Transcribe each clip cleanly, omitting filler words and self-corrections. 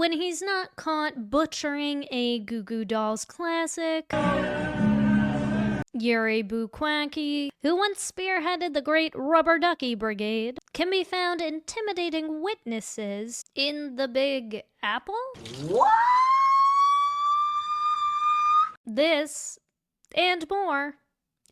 when he's not caught butchering a Goo Goo Dolls classic. Yuri Buquackie, who once spearheaded the great Rubber Duckie Brigade, can be found intimidating witnesses in the Big Apple? What? This and more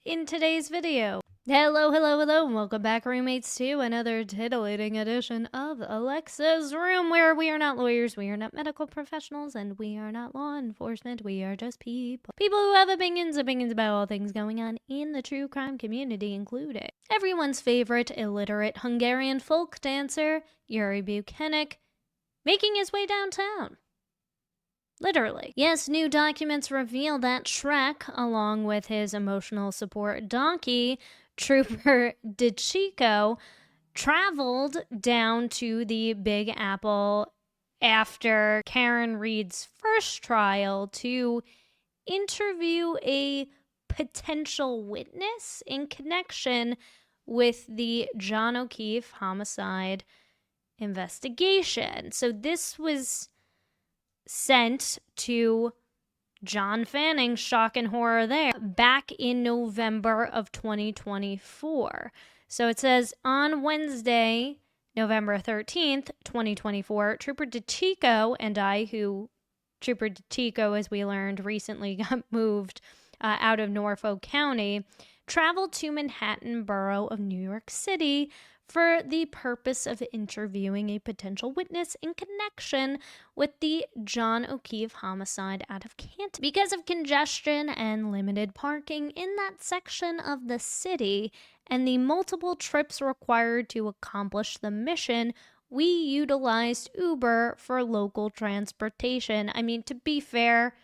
in today's video. Hello, and welcome back, roommates, to another titillating edition of Alexasrewm, where we are not lawyers, we are not medical professionals, and we are not law enforcement. We are just people. People who have opinions about all things going on in the true crime community, including everyone's favorite illiterate Hungarian folk dancer, Yuri Buquackie, making his way downtown. Literally. Yes, new documents reveal that Shrek, along with his emotional support donkey, Trooper DeChico, traveled down to the Big Apple after Karen Reed's first trial to interview a potential witness in connection with the John O'Keefe homicide investigation. So this was sent to John Fanning's shock and horror there back in November of 2024. So it says, on Wednesday, November 13th, 2024, Trooper DeChico and I, who Trooper DeChico, as we learned, recently got moved out of Norfolk County, traveled to Manhattan borough of New York City for the purpose of interviewing a potential witness in connection with the John O'Keefe homicide out of Canton. Because of congestion and limited parking in that section of the city and the multiple trips required to accomplish the mission, we utilized Uber for local transportation. I mean, to be fair,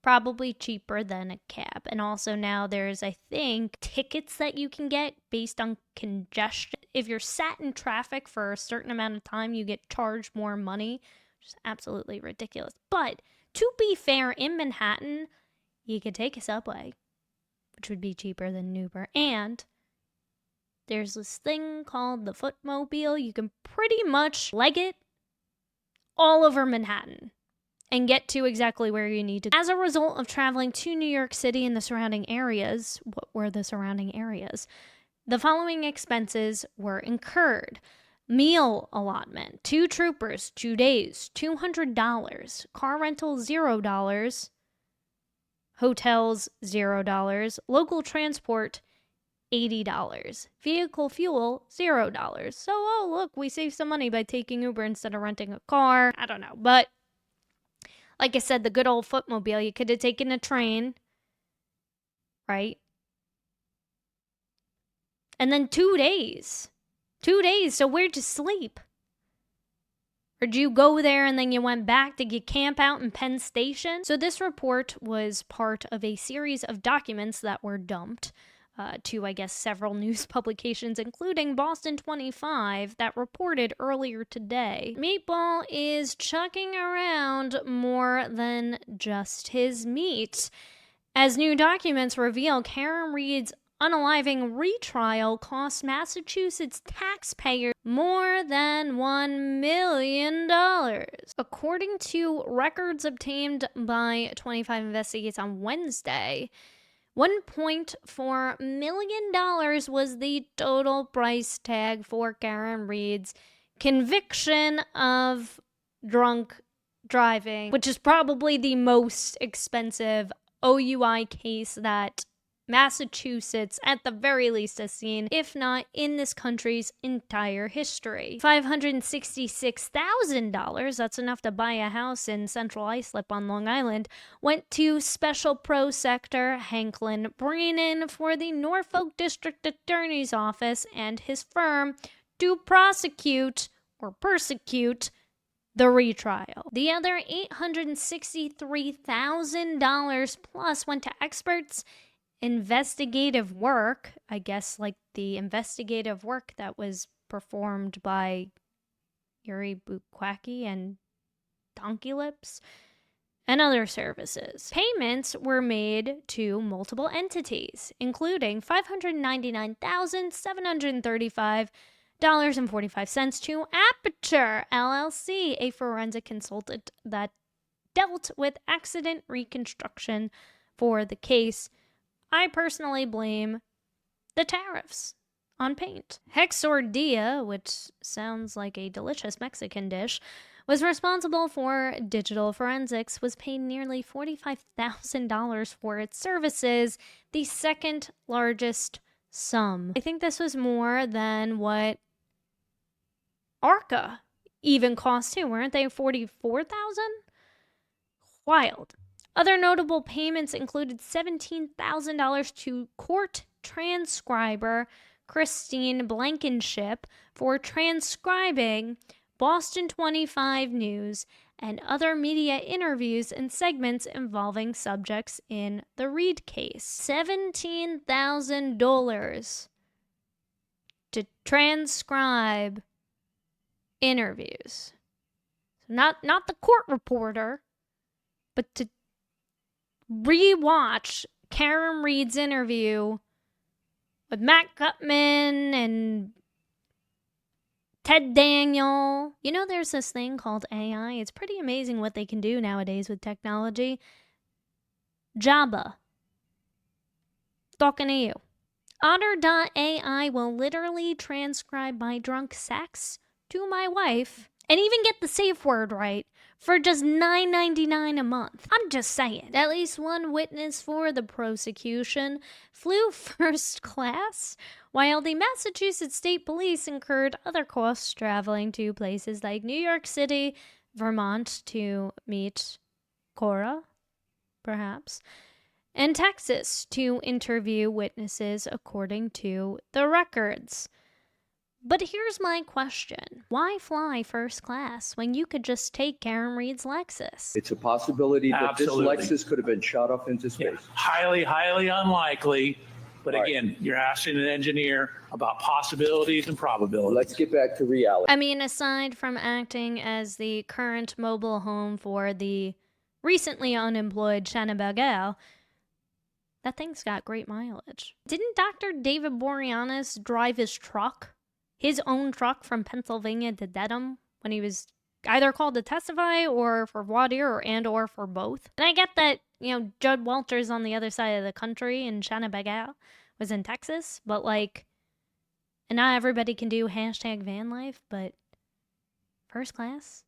probably cheaper than a cab. And also now there's, I think, tickets that you can get based on congestion. If you're sat in traffic for a certain amount of time, you get charged more money, which is absolutely ridiculous. But to be fair, in Manhattan, you could take a subway, which would be cheaper than Uber. And there's this thing called the Footmobile. You can pretty much leg it all over Manhattan and get to exactly where you need to. As a result of traveling to New York City and the surrounding areas, what were the surrounding areas? The following expenses were incurred. Meal allotment, 2 troopers, 2 days, $200. Car rental, $0. Hotels, $0. Local transport, $80. Vehicle fuel, $0. So, oh, look, we saved some money by taking Uber instead of renting a car. I don't know, but like I said, the good old Footmobile, you could have taken a train, right? And then 2 days. 2 days, so where'd you sleep? Or did you go there and then you went back? Did you camp out in Penn Station? So this report was part of a series of documents that were dumped to, I guess, several news publications, including Boston 25, that reported earlier today. Meatball is chucking around more than just his meat. As new documents reveal, Karen Reed's unaliving retrial cost Massachusetts taxpayers more than $1 million. According to records obtained by 25 Investigates on Wednesday, $1.4 million was the total price tag for Karen Reed's conviction of drunk driving, which is probably the most expensive OUI case that Massachusetts, at the very least, has seen, if not in this country's entire history. $566,000, that's enough to buy a house in Central Islip on Long Island, went to Special Prosecutor Hanklin Breenan for the Norfolk District Attorney's Office and his firm to prosecute or persecute the retrial. The other $863,000 plus went to experts' investigative work, I guess like the investigative work that was performed by Yuri Buquackie and Donkey Lips, and other services. Payments were made to multiple entities, including $599,735 $2,000.45 to Aperture LLC, a forensic consultant that dealt with accident reconstruction for the case. I personally blame the tariffs on paint. Hexordia, which sounds like a delicious Mexican dish, was responsible for digital forensics, was paid nearly $45,000 for its services, the second largest sum. I think this was more than what ARCA even cost too, weren't they? $44,000? Wild. Other notable payments included $17,000 to court transcriber Christine Blankenship for transcribing Boston 25 News and other media interviews and segments involving subjects in the Reed case. $17,000 to transcribe interviews. Not the court reporter, but to rewatch Karen Reed's interview with Matt Gutman and Ted Daniel. You know, there's this thing called AI. It's pretty amazing what they can do nowadays with technology. Jabba, talking to you. Otter.ai will literally transcribe my drunk sex to my wife and even get the safe word right for just $9.99 a month. I'm just saying. At least one witness for the prosecution flew first class, while the Massachusetts State Police incurred other costs traveling to places like New York City, Vermont to meet Cora, perhaps, and Texas to interview witnesses according to the records. But here's my question. Why fly first class when you could just take Karen Reed's Lexus? It's a possibility that this Lexus could have been shot off into space. Yeah, highly, highly unlikely. But again, you're asking an engineer about possibilities and probabilities. Let's get back to reality. I mean, aside from acting as the current mobile home for the recently unemployed Shanna Bagel, that thing's got great mileage. Didn't Dr. David Boreanaz drive his own truck from Pennsylvania to Dedham when he was either called to testify or for voir dire or for both? And I get that, Judd Walter's on the other side of the country and Shanna Bagel was in Texas, but and not everybody can do #van life, but first class?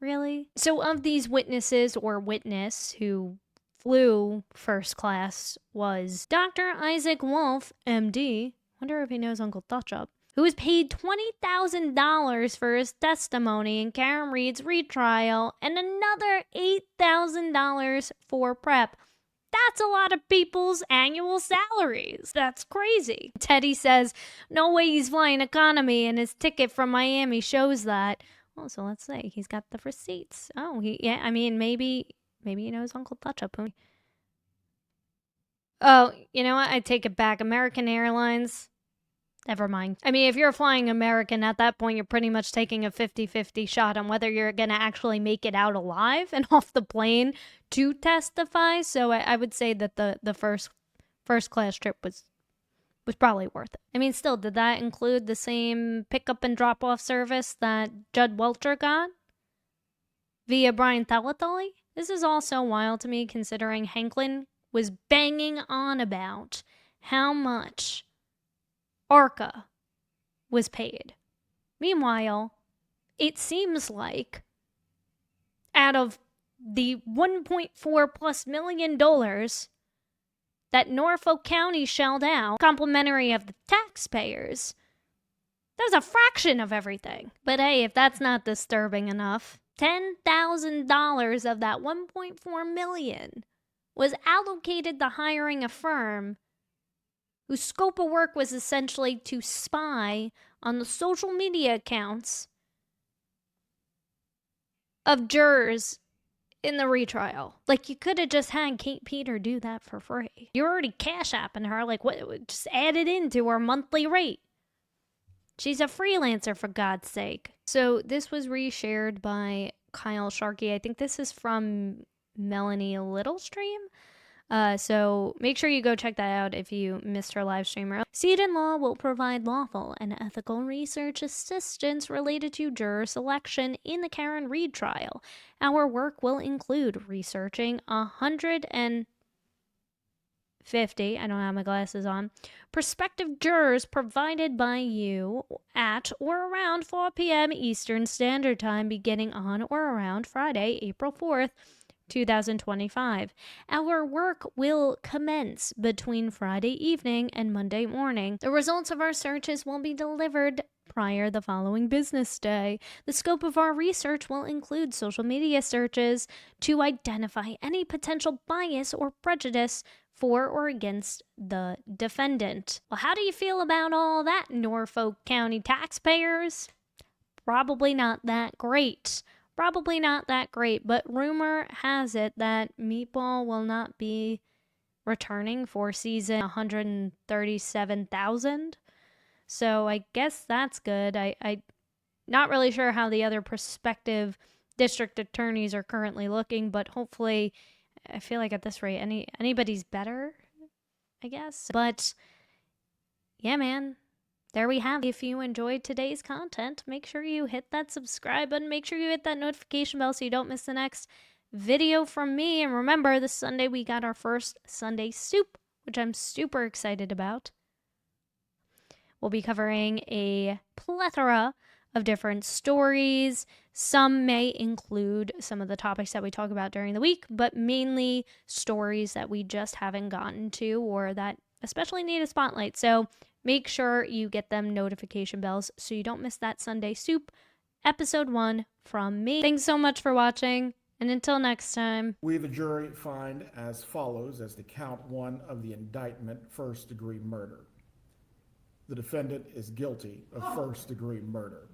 Really? So of these witnesses or witness who flew first class was Dr. Isaac Wolf, MD, wonder if he knows Uncle Touch-Up, who was paid $20,000 for his testimony in Karen Reed's retrial and another $8,000 for prep. That's a lot of people's annual salaries. That's crazy. Teddy says, no way he's flying economy and his ticket from Miami shows that. Well, so let's say he's got the receipts. Oh, maybe he knows Uncle Touch-Up. Oh, you know what? I take it back. American Airlines. Never mind. I mean, if you're flying American, at that point, you're pretty much taking a 50-50 shot on whether you're going to actually make it out alive and off the plane to testify. So I would say that the first class trip was probably worth it. I mean, still, did that include the same pickup and drop off service that Judd Welcher got via Brian Teletully? This is also wild to me, considering Hanklin was banging on about how much ARCA was paid. Meanwhile, it seems like out of the $1.4+ million that Norfolk County shelled out, complimentary of the taxpayers, there's a fraction of everything. But hey, if that's not disturbing enough, $10,000 of that $1.4 million was allocated to hiring a firm whose scope of work was essentially to spy on the social media accounts of jurors in the retrial. You could have just had Kate Peter do that for free. You're already Cashapping her, what? Just add it into her monthly rate. She's a freelancer, for God's sake. So this was reshared by Kyle Sharkey. I think this is from Melanie Littlestream. So make sure you go check that out if you missed our live stream. Seed in Law will provide lawful and ethical research assistance related to juror selection in the Karen Reed trial. Our work will include researching 150, I don't have my glasses on, prospective jurors provided by you at or around 4 p.m. Eastern Standard Time beginning on or around Friday, April 4th, 2025. Our work will commence between Friday evening and Monday morning. The results of our searches will be delivered prior the following business day. The scope of our research will include social media searches to identify any potential bias or prejudice for or against the defendant. Well, how do you feel about all that, Norfolk County taxpayers? Probably not that great. Probably not that great, but rumor has it that Meatball will not be returning for season 137,000. So I guess that's good. I not really sure how the other prospective district attorneys are currently looking, but hopefully, I feel like at this rate, anybody's better, I guess. But yeah, man. There we have it. If you enjoyed today's content, make sure you hit that subscribe button. Make sure you hit that notification bell so you don't miss the next video from me. And remember, this Sunday we got our first Sunday soup, which I'm super excited about. We'll be covering a plethora of different stories. Some may include some of the topics that we talk about during the week, but mainly stories that we just haven't gotten to or that especially need a spotlight. So make sure you get them notification bells so you don't miss that Sunday Soup, episode 1 from me. Thanks so much for watching, and until next time. We, the jury, find as follows as to count 1 of the indictment, first-degree murder. The defendant is guilty of first-degree murder.